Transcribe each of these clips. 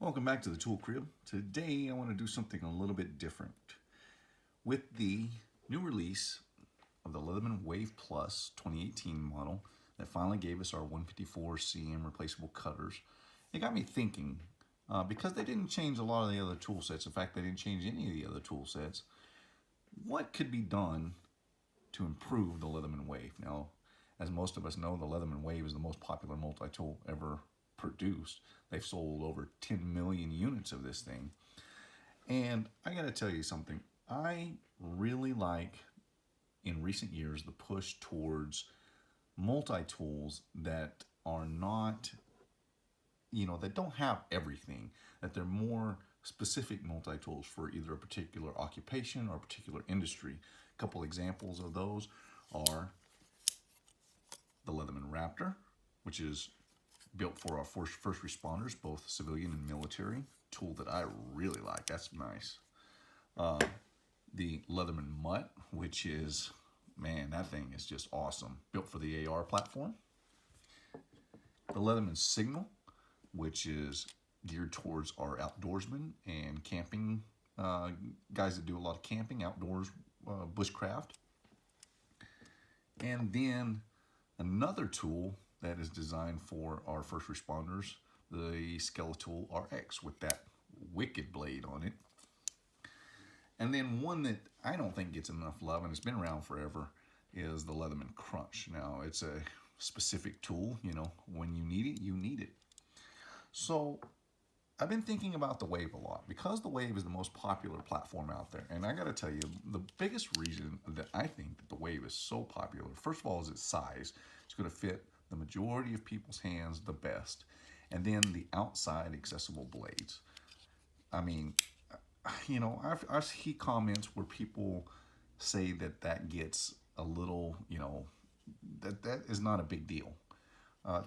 Welcome back to the Tool Crib. Today I want to do something a little bit different. With the new release of the Leatherman Wave Plus 2018 model that finally gave us our 154 cm replaceable cutters, it got me thinking, because they didn't change a lot of the other tool sets, in fact they didn't change any of the other tool sets, what could be done to improve the Leatherman Wave? Now, as most of us know, the Leatherman Wave is the most popular multi-tool ever produced. They've sold over 10 million units of this thing. And I gotta tell you something, I really like, in recent years, the push towards multi-tools that are not, that don't have everything, that they're more specific multi-tools for either a particular occupation or a particular industry. A couple examples of those are the Leatherman Raptor, which is built for our first responders, both civilian and military. Tool that I really like. That's nice. The Leatherman Mutt, which is, man, that thing is just awesome. Built for the AR platform. The Leatherman Signal, which is geared towards our outdoorsmen and camping guys that do a lot of camping, outdoors, bushcraft. And then another tool that is designed for our first responders, the Skeletal RX with that wicked blade on it. And then one that I don't think gets enough love, and it's been around forever, is the Leatherman Crunch. Now, it's a specific tool, when you need it. So, I've been thinking about the Wave a lot because the Wave is the most popular platform out there. And I gotta tell you, the biggest reason that I think that the Wave is so popular, first of all, is its size. It's gonna fit the majority of people's hands the best. And then the outside accessible blades. I mean, I see comments where people say that gets a little, that is not a big deal.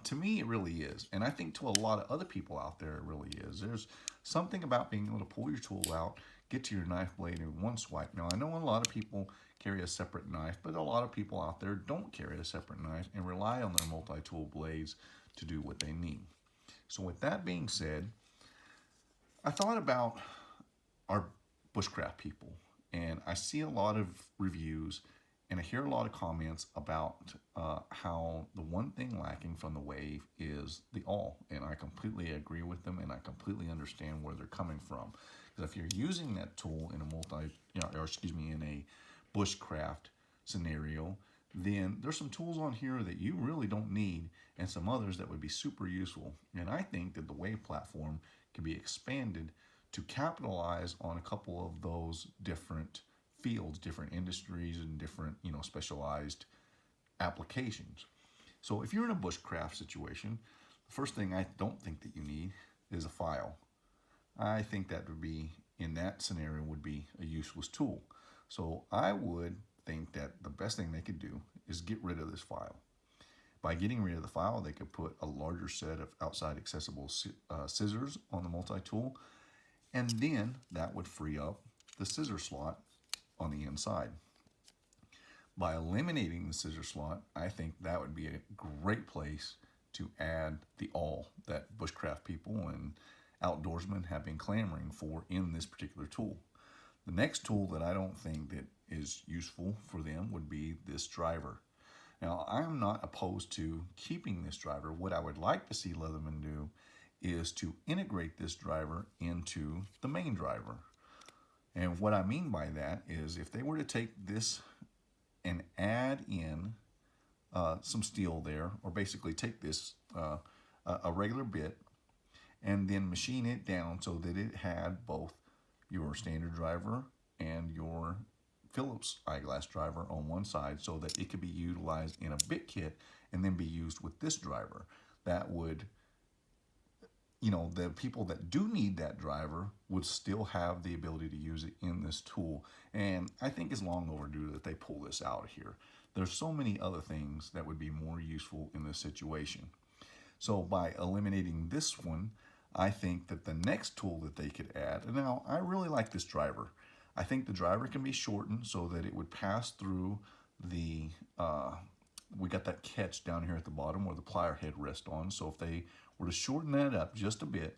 To me, it really is. And I think to a lot of other people out there, it really is. There's something about being able to pull your tool out, get to your knife blade in one swipe. Now, I know a lot of people carry a separate knife, but a lot of people out there don't carry a separate knife and rely on their multi-tool blades to do what they need. So with that being said, I thought about our bushcraft people, and I see a lot of reviews and I hear a lot of comments about how the one thing lacking from the Wave is the awl, and I completely agree with them, and I completely understand where they're coming from. Because if you're using that tool in a in a bushcraft scenario, then there's some tools on here that you really don't need, and some others that would be super useful. And I think that the Wave platform can be expanded to capitalize on a couple of those different fields, different industries, and different, specialized applications. So if you're in a bushcraft situation, the first thing I don't think that you need is a file. I think that would be, in that scenario, would be a useless tool. So I would think that the best thing they could do is get rid of this file. By getting rid of the file, they could put a larger set of outside accessible scissors on the multi-tool, and then that would free up the scissor slot on the inside. By eliminating the scissor slot, I think that would be a great place to add the awl that bushcraft people and outdoorsmen have been clamoring for in this particular tool. The next tool that I don't think that is useful for them would be this driver. Now, I'm not opposed to keeping this driver. What I would like to see Leatherman do is to integrate this driver into the main driver. And what I mean by that is if they were to take this and add in some steel there, or basically take this, a regular bit, and then machine it down so that it had both your standard driver and your Phillips eyeglass driver on one side, so that it could be utilized in a bit kit and then be used with this driver. That would, the people that do need that driver would still have the ability to use it in this tool. And I think it's long overdue that they pull this out here. There's so many other things that would be more useful in this situation. So by eliminating this one, I think that the next tool that they could add, and now I really like this driver. I think the driver can be shortened so that it would pass through the, we got that catch down here at the bottom where the plier head rests on. So if they were to shorten that up just a bit,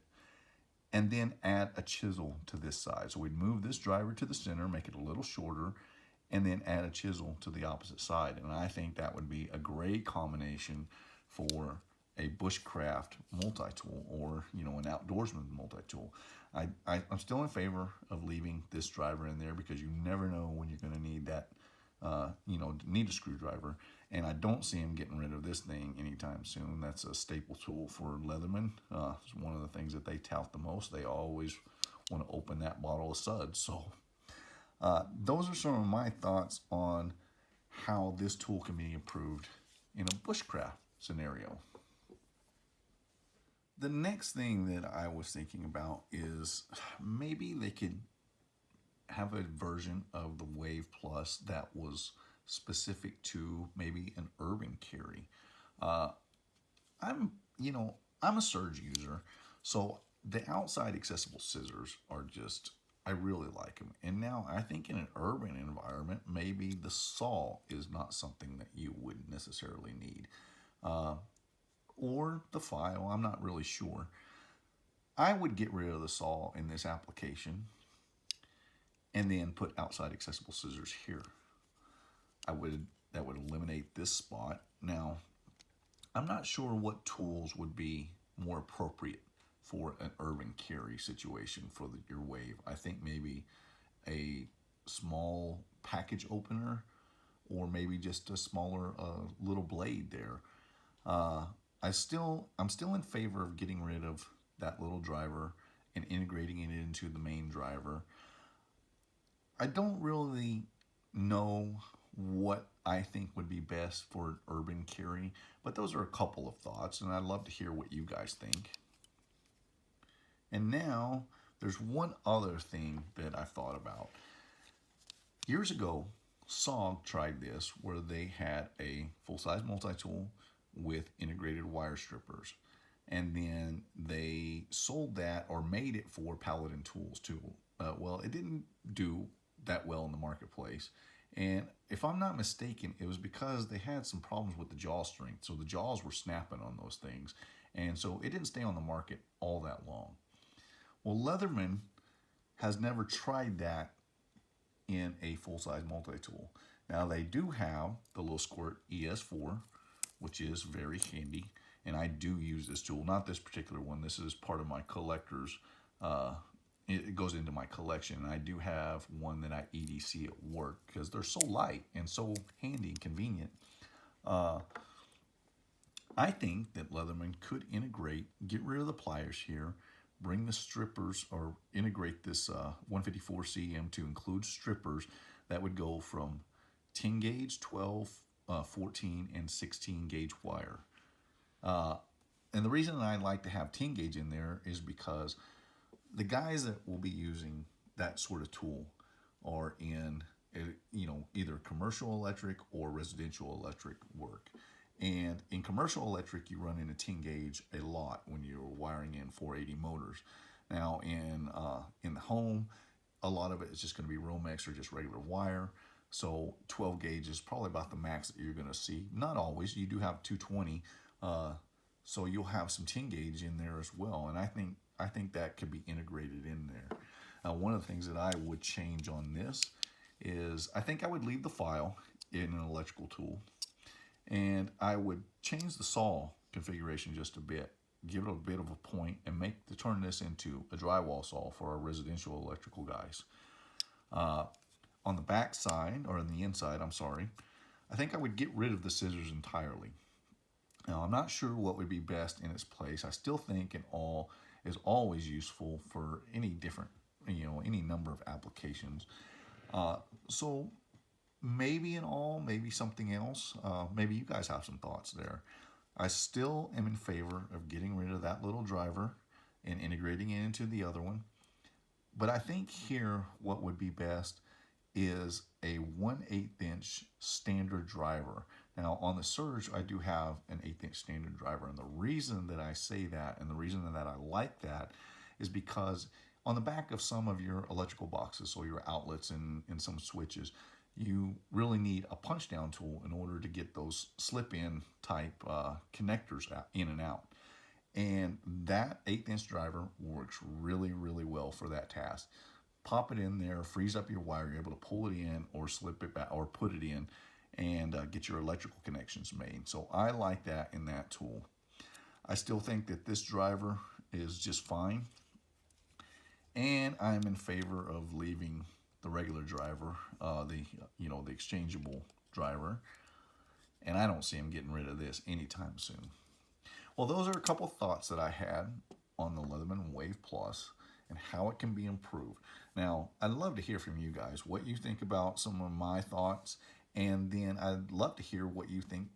and then add a chisel to this side. So we'd move this driver to the center, make it a little shorter, and then add a chisel to the opposite side. And I think that would be a great combination for a bushcraft multi-tool, or an outdoorsman multi-tool. I'm still in favor of leaving this driver in there because you never know when you're going to need that, need a screwdriver. And I don't see him getting rid of this thing anytime soon. That's a staple tool for Leatherman. It's one of the things that they tout the most. They always want to open that bottle of suds. So those are some of my thoughts on how this tool can be improved in a bushcraft scenario. The next thing that I was thinking about is maybe they could have a version of the Wave Plus that was specific to maybe an urban carry. I'm a surge user, so the outside accessible scissors are just, I really like them. And now I think in an urban environment, maybe the saw is not something that you would necessarily need. Or the file, I'm not really sure. I would get rid of the saw in this application and then put outside accessible scissors here. That would eliminate this spot. Now, I'm not sure what tools would be more appropriate for an urban carry situation for your Wave. I think maybe a small package opener, or maybe just a smaller little blade there. I'm still in favor of getting rid of that little driver and integrating it into the main driver. I don't really know what I think would be best for urban carry, but those are a couple of thoughts, and I'd love to hear what you guys think. And now there's one other thing that I thought about. Years ago, SOG tried this where they had a full-size multi-tool with integrated wire strippers, and then they sold that or made it for Paladin tools too. Well, it didn't do that well in the marketplace, and if I'm not mistaken, it was because they had some problems with the jaw strength, so the jaws were snapping on those things, and so it didn't stay on the market all that long. Well, Leatherman has never tried that in a full-size multi-tool. Now they do have the little squirt ES4, which is very handy, and I do use this tool. Not this particular one. This is part of my collector's. It goes into my collection, and I do have one that I EDC at work because they're so light and so handy and convenient. I think that Leatherman could get rid of the pliers here, bring the strippers, or integrate this 154 CM to include strippers that would go from 10 gauge, 12, 14, and 16 gauge wire. And the reason I like to have 10 gauge in there is because the guys that will be using that sort of tool are in either commercial electric or residential electric work. And in commercial electric, you run into 10 gauge a lot when you're wiring in 480 motors. Now in the home, a lot of it is just going to be Romex or just regular wire. So 12 gauge is probably about the max that you're going to see. Not always. You do have 220, so you'll have some 10 gauge in there as well. And I think that could be integrated in there. One of the things that I would change on this is I think I would leave the file in an electrical tool, and I would change the saw configuration just a bit, give it a bit of a point, and turn this into a drywall saw for our residential electrical guys. On the back side, or on the inside, I'm sorry, I think I would get rid of the scissors entirely. Now, I'm not sure what would be best in its place. I still think an awl is always useful for any different, any number of applications. So maybe an awl, maybe something else. Maybe you guys have some thoughts there. I still am in favor of getting rid of that little driver and integrating it into the other one. But I think here what would be best is a 1/8 inch standard driver. Now on the Surge, I do have an 1/8 inch standard driver, and the reason that I say that and the reason that I like that is because on the back of some of your electrical boxes, so your outlets and some switches, you really need a punch down tool in order to get those slip in type connectors in and out. And that 1/8" driver works really, really well for that task. Pop it in there, freeze up your wire, you're able to pull it in or slip it back or put it in and get your electrical connections made. So I like that in that tool. I still think that this driver is just fine. And I'm in favor of leaving the regular driver, the exchangeable driver. And I don't see him getting rid of this anytime soon. Well, those are a couple thoughts that I had on the Leatherman Wave Plus and how it can be improved. Now, I'd love to hear from you guys what you think about some of my thoughts, and then I'd love to hear what you think,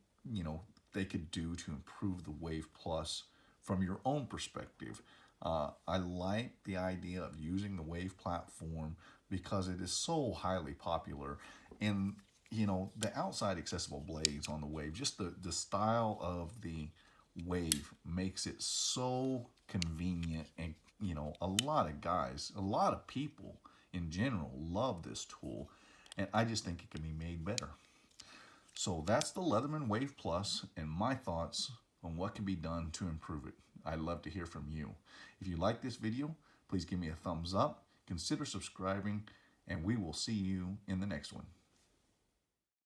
they could do to improve the Wave Plus from your own perspective. I like the idea of using the Wave platform because it is so highly popular, and the outside accessible blades on the Wave, just the style of the Wave makes it so convenient, and a lot of guys, a lot of people in general love this tool, and I just think it can be made better. So that's the Leatherman Wave Plus and my thoughts on what can be done to improve it. I'd love to hear from you. If you like this video, please give me a thumbs up, consider subscribing, and we will see you in the next one.